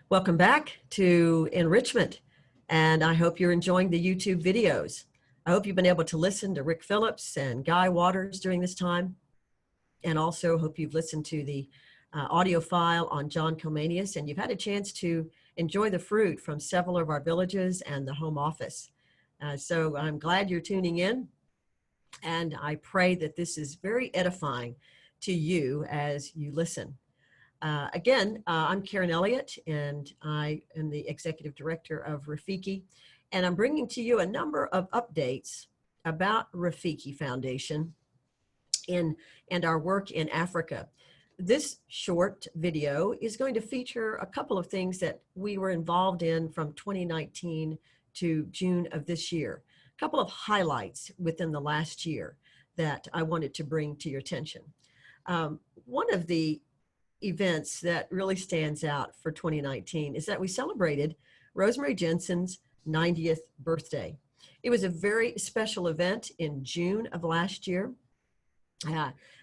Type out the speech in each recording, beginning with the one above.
Welcome back to Enrichment, and I hope you're enjoying the YouTube videos. I hope you've been able to listen to Rick Phillips and Guy Waters during this time, and also hope you've listened to the audio file on John Comenius, and you've had a chance to enjoy the fruit from several of our villages and the home office. So I'm glad you're tuning in, and I pray that this is very edifying to you as you listen. I'm Karen Elliott, and I am the Executive Director of Rafiki, and I'm bringing to you a number of updates about Rafiki Foundation and our work in Africa. This short video is going to feature a couple of things that we were involved in from 2019 to June of this year. A couple of highlights within the last year that I wanted to bring to your attention. One of the events that really stands out for 2019 is that we celebrated Rosemary Jensen's 90th birthday. It was a very special event in June of last year.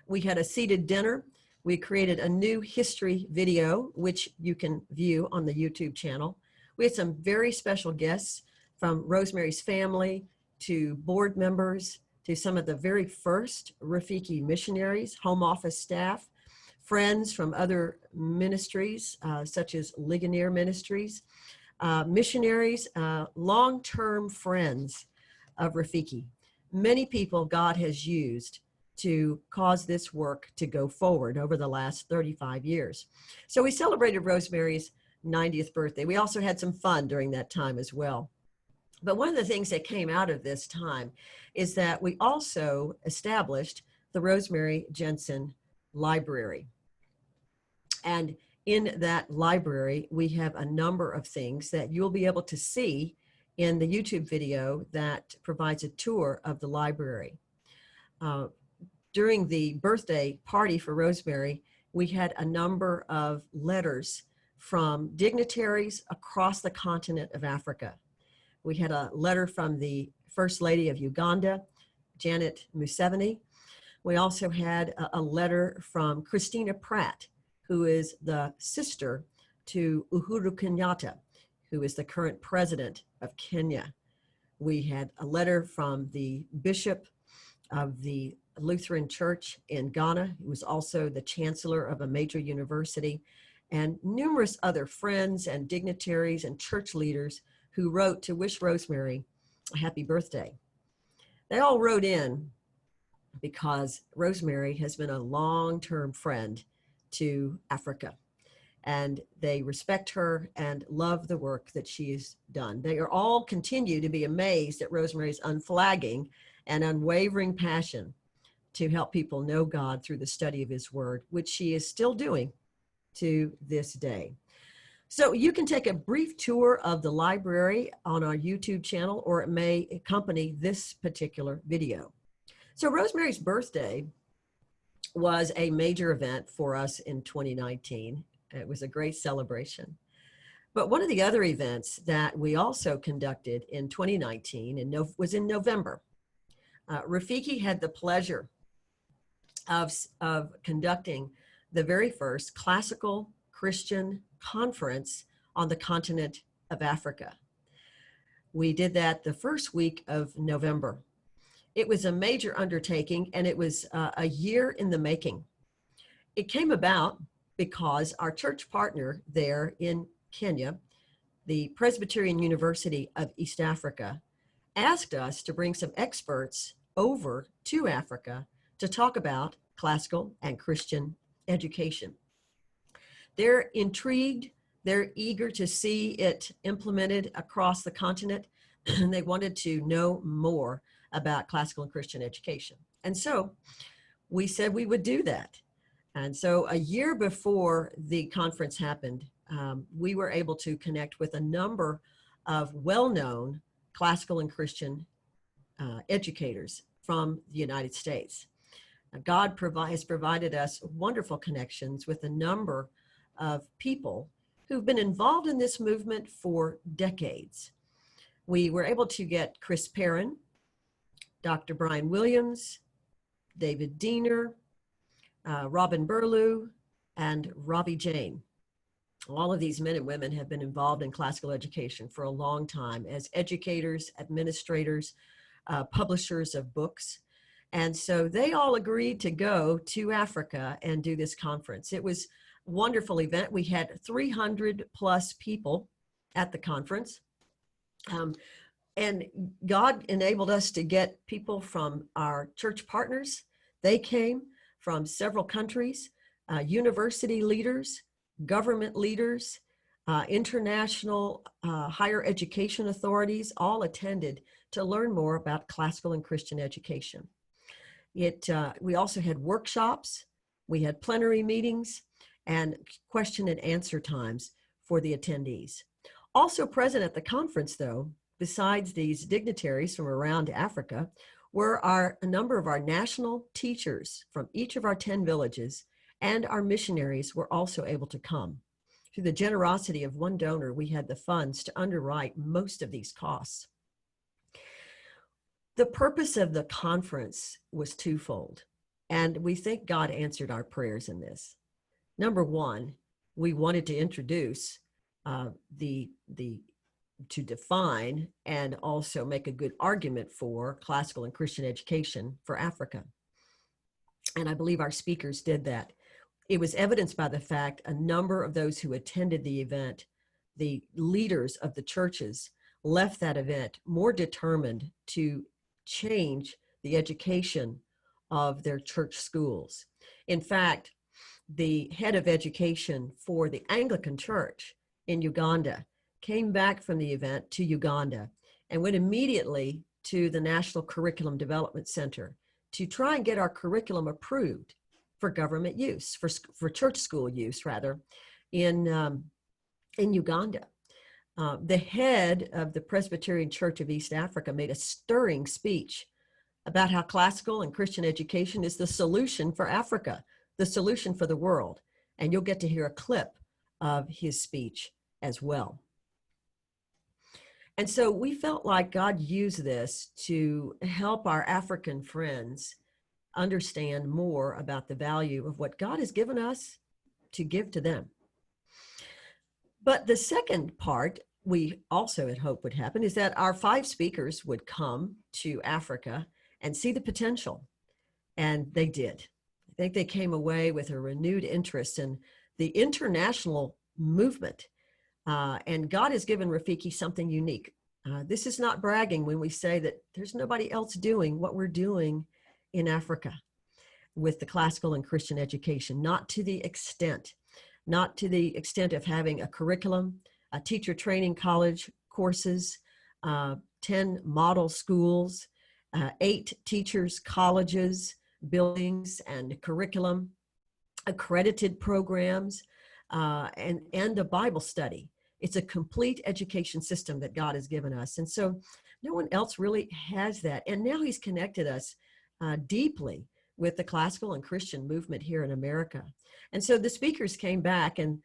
We had a seated dinner. We created a new history video, which you can view on the YouTube channel. We had some very special guests from Rosemary's family to board members to some of the very first Rafiki missionaries, home office staff, friends from other ministries, such as Ligonier Ministries, missionaries, long-term friends of Rafiki. Many people God has used to cause this work to go forward over the last 35 years. So we celebrated Rosemary's 90th birthday. We also had some fun during that time as well. But one of the things that came out of this time is that we also established the Rosemary Jensen Library. And in that library, we have a number of things that you'll be able to see in the YouTube video that provides a tour of the library. During the birthday party for Rosemary, we had a number of letters from dignitaries across the continent of Africa. We had a letter from the First Lady of Uganda, Janet Museveni. We also had a letter from Christina Pratt, who is the sister to Uhuru Kenyatta, who is the current president of Kenya. We had a letter from the bishop of the Lutheran Church in Ghana, who was also the chancellor of a major university, and numerous other friends and dignitaries and church leaders who wrote to wish Rosemary a happy birthday. They all wrote in because Rosemary has been a long-term friend to Africa, and they respect her and love the work that she has done. They are all continue to be amazed at Rosemary's unflagging and unwavering passion to help people know God through the study of his word, which she is still doing to this day. So you can take a brief tour of the library on our YouTube channel, or it may accompany this particular video. So Rosemary's birthday was a major event for us in 2019. It was a great celebration. But one of the other events that we also conducted in 2019 was in November. Rafiki had the pleasure of conducting the very first classical Christian conference on the continent of Africa. We did that the first week of November. It was a major undertaking, and it was a year in the making. It came about because our church partner there in Kenya, the Presbyterian University of East Africa, asked us to bring some experts over to Africa to talk about classical and Christian education. They're intrigued, they're eager to see it implemented across the continent, and they wanted to know more about classical and Christian education. And so we said we would do that. And so a year before the conference happened, we were able to connect with a number of well-known classical and Christian educators from the United States. God has provided us wonderful connections with a number of people who've been involved in this movement for decades. We were able to get Chris Perrin, Dr. Brian Williams, David Diener, Robin Burlew, and Robbie Jane. All of these men and women have been involved in classical education for a long time as educators, administrators, publishers of books. And so they all agreed to go to Africa and do this conference. It was a wonderful event. We had 300 plus people at the conference. And God enabled us to get people from our church partners. They came from several countries, university leaders, government leaders, international higher education authorities, all attended to learn more about classical and Christian education. We also had workshops, we had plenary meetings, and question and answer times for the attendees. Also present at the conference, though, besides these dignitaries from around Africa, were a number of our national teachers from each of our 10 villages, and our missionaries were also able to come. Through the generosity of one donor, we had the funds to underwrite most of these costs. The purpose of the conference was twofold, and we think God answered our prayers in this. Number one, we wanted to introduce to define and also make a good argument for classical and Christian education for Africa. And I believe our speakers did that. It was evidenced by the fact a number of those who attended the event, the leaders of the churches, left that event more determined to change the education of their church schools. In fact, the head of education for the Anglican Church in Uganda came back from the event to Uganda and went immediately to the National Curriculum Development Center to try and get our curriculum approved for government use, for church school use rather, in Uganda. The head of the Presbyterian Church of East Africa made a stirring speech about how classical and Christian education is the solution for Africa, the solution for the world. And you'll get to hear a clip of his speech as well. And so we felt like God used this to help our African friends understand more about the value of what God has given us to give to them. But the second part we also had hoped would happen is that our 5 speakers would come to Africa and see the potential. And they did. I think they came away with a renewed interest in the international movement. And God has given Rafiki something unique. This is not bragging when we say that there's nobody else doing what we're doing in Africa with the classical and Christian education, not to the extent of having a curriculum, a teacher training college courses, 10 model schools, 8 teachers colleges, buildings and curriculum, accredited programs, and a Bible study. It's a complete education system that God has given us. And so no one else really has that. And now he's connected us deeply with the classical and Christian movement here in America. And so the speakers came back, and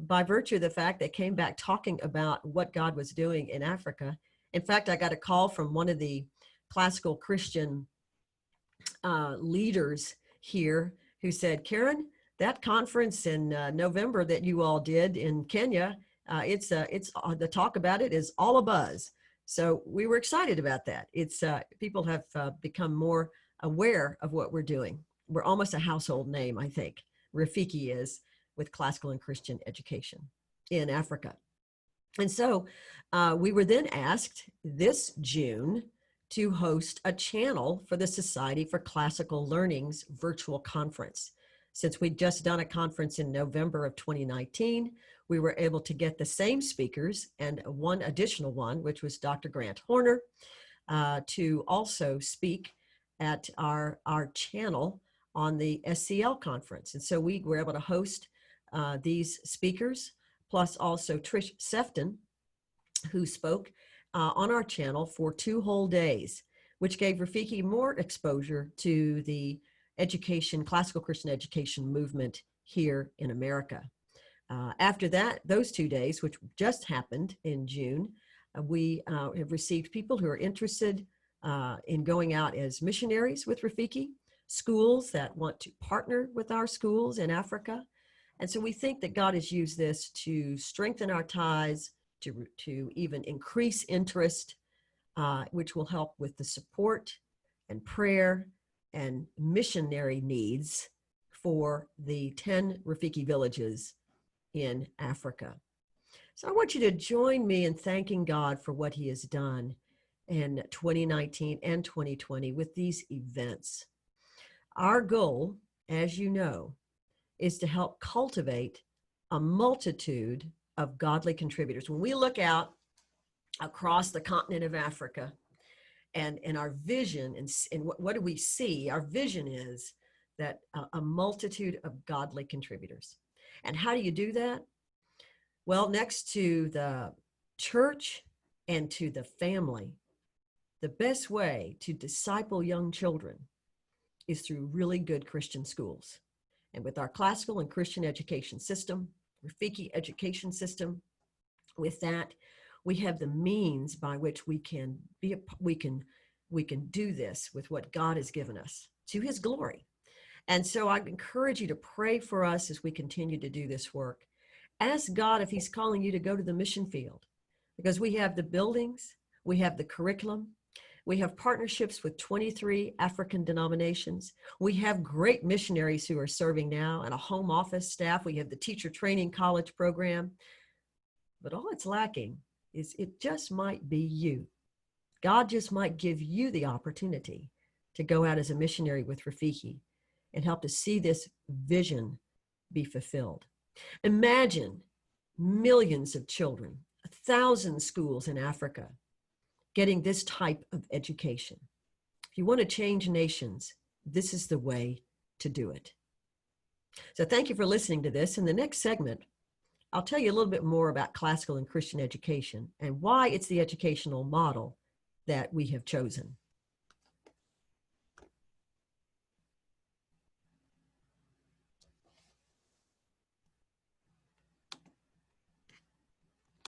by virtue of the fact they came back talking about what God was doing in Africa. In fact, I got a call from one of the classical Christian leaders here who said, Karen, that conference in November that you all did in Kenya, it's the talk about it is all a buzz. So we were excited about that. It's people have become more aware of what we're doing. We're almost a household name, I think. Rafiki is with classical and Christian education in Africa. And so we were then asked this June to host a channel for the Society for Classical Learning's virtual conference. Since we'd just done a conference in November of 2019, we were able to get the same speakers and one additional one, which was Dr. Grant Horner, to also speak at our channel on the SCL conference. And so we were able to host these speakers, plus also Trish Sefton, who spoke on our channel for 2 whole days, which gave Rafiki more exposure to the education, classical Christian education movement here in America. After that, those 2 days, which just happened in June, we have received people who are interested in going out as missionaries with Rafiki, schools that want to partner with our schools in Africa, And so we think that God has used this to strengthen our ties, to even increase interest, which will help with the support and prayer and missionary needs for the 10 Rafiki villages in Africa. So I want you to join me in thanking God for what he has done in 2019 and 2020 with these events. Our goal, as you know, is to help cultivate a multitude of godly contributors. When we look out across the continent of Africa and our vision, and what do we see? Our vision is that a multitude of godly contributors. And how do you do that? Well, next to the church and to the family, the best way to disciple young children is through really good Christian schools. And with our classical and Christian education system, Rafiki education system, with that, we have the means by which we can do this with what God has given us to his glory. And so I encourage you to pray for us as we continue to do this work. Ask God if he's calling you to go to the mission field, because we have the buildings, we have the curriculum, we have partnerships with 23 African denominations. We have great missionaries who are serving now and a home office staff. We have the teacher training college program. But all it's lacking is it just might be you. God just might give you the opportunity to go out as a missionary with Rafiki and help to see this vision be fulfilled. Imagine millions of children, 1,000 schools in Africa getting this type of education. If you want to change nations, this is the way to do it. So thank you for listening to this. In the next segment, I'll tell you a little bit more about classical and Christian education and why it's the educational model that we have chosen.